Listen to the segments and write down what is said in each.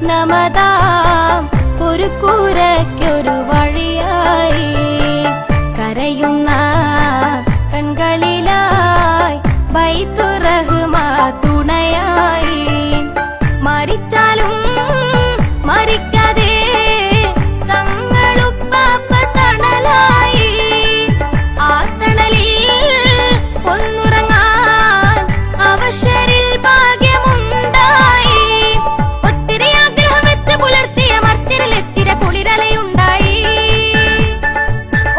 സ്വപ്നമതാം ഒരു കൂരയ്ക്കൊരു വഴിയായി കരയുന്ന കൺകളിലായി ബൈത്തുർ റഹ്മാൻ തുണയായി മരിച്ചാലും മരിക്കാതെ തങ്ങളുപ്പാപ്പ തണലായി ആ തണലിൽ ഒന്നുറങ്ങാൻ അവശരിൽ ഭാഗ്യമുണ്ടായി ഒത്തിരി ആഗ്രഹം വെച്ച് പുലർത്തിയ മർത്യരിലെത്തിര കുളിരലയുണ്ടായി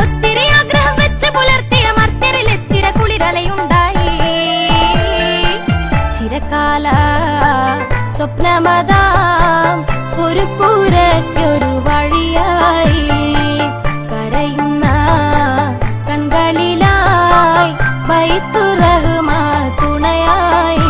ഒത്തിരി ആഗ്രഹം വെച്ച് പുലർത്തിയ മർത്യരിലെത്തിര കുളിരലയുണ്ടായി ചിരകാല സ്വപ്നമതാം ഒരു കൂരയ്ക്കൊരു വഴിയായി കരയുന്ന കൺകളിലായി ബൈത്തുർ റഹ്മാൻ തുണയായി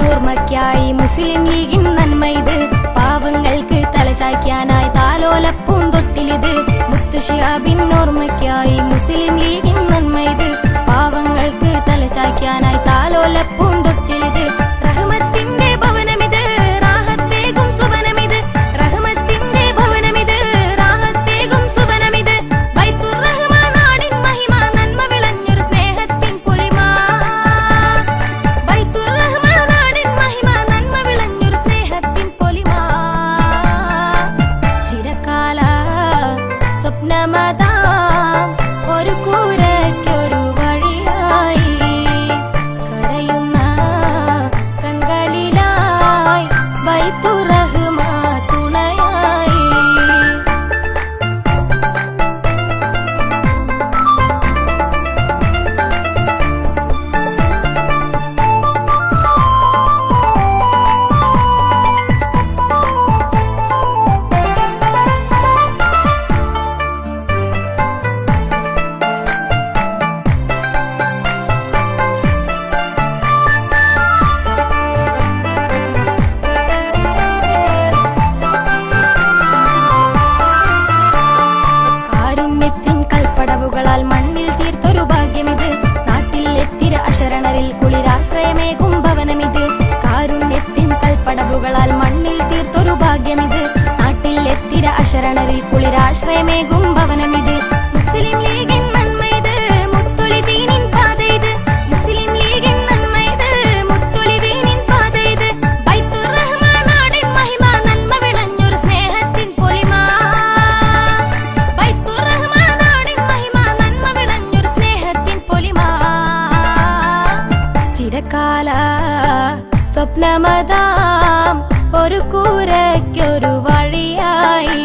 ോർമ്മയ്ക്കായി മുസ്ലിം ലീഗിൻ നന്മയിത് പാവങ്ങൾക്ക് തലചായ്ക്കാനായി താലോലപ്പൂന്തൊട്ടിലിത് മുത്തുശിഹാബിൻ ഓർമ്മയ്ക്കായി മുസ്ലിം ലീഗിൻ നന്മയിത് പാവങ്ങൾക്ക് തലചായ്ക്കാനായി താലോലപ്പൂന്തൊട്ടിലിത് റഹ്മത്തിന്റെ ഭവനമിത് റാഹത്തേകും സുവനമിത് റഹ്മത്തിന്റെ ഭവനമിത് റാഹത്തേകും സുവനമിത് ബൈത്തുർ റഹ്മാൻ നാടിൻ മഹിമ നന്മ വിളഞ്ഞൊരു സ്നേഹത്തിൻ പൊലിമ ബൈത്തുർ റഹ്മാൻ നാടിൻ മഹിമ നന്മ വിളഞ്ഞൊരു സ്നേഹത്തിൻ പൊലിമ ചിരകാല സ്വപ്നമതാം ഒരു കൂരയ്ക്കൊരു വഴിയായി കരയുന്ന കൺകളിലായി ബൈത്തുർ റഹ്മാൻ തുണയായി കാരുണ്യത്തിൻ കൽപ്പടവുകളാൽ മണ്ണിൽ തീർത്തൊരു ഭാഗ്യമിത് നാട്ടിൽ എത്തിര അശരണരിൽ കുളിരാശ്രയമേകും ഭവനമിത് കാരുണ്യത്തിൻ കൽപ്പടവുകളാൽ മണ്ണിൽ തീർത്തൊരു ഭാഗ്യമിത് നാട്ടിൽ എത്തിര അശരണരിൽ കുളിരാശ്രയമേകും ഭവനമിത് മുസ്ലിം ലീഗിൻ നന്മയിത് മുത്തൊളി ദീനിൻ പാതയിത് മുസ്ലിം ലീഗിൻ നന്മയിത് മുത്തൊളി ദീനിൻ പാതയിത് ബൈത്തുർ റഹ്മാൻ നാടിൻ മഹിമ നന്മ വിളഞ്ഞൊരു സ്നേഹത്തിൻ പൊലിമ ബൈത്തുർ റഹ്മാൻ നാടിൻ മഹിമ നന്മ വിളഞ്ഞൊരു സ്നേഹത്തിൻ പൊലിമ ചിരകാല സ്വപ്നമതാം ഒരു കൂരയ്ക്കൊരു വഴിയായി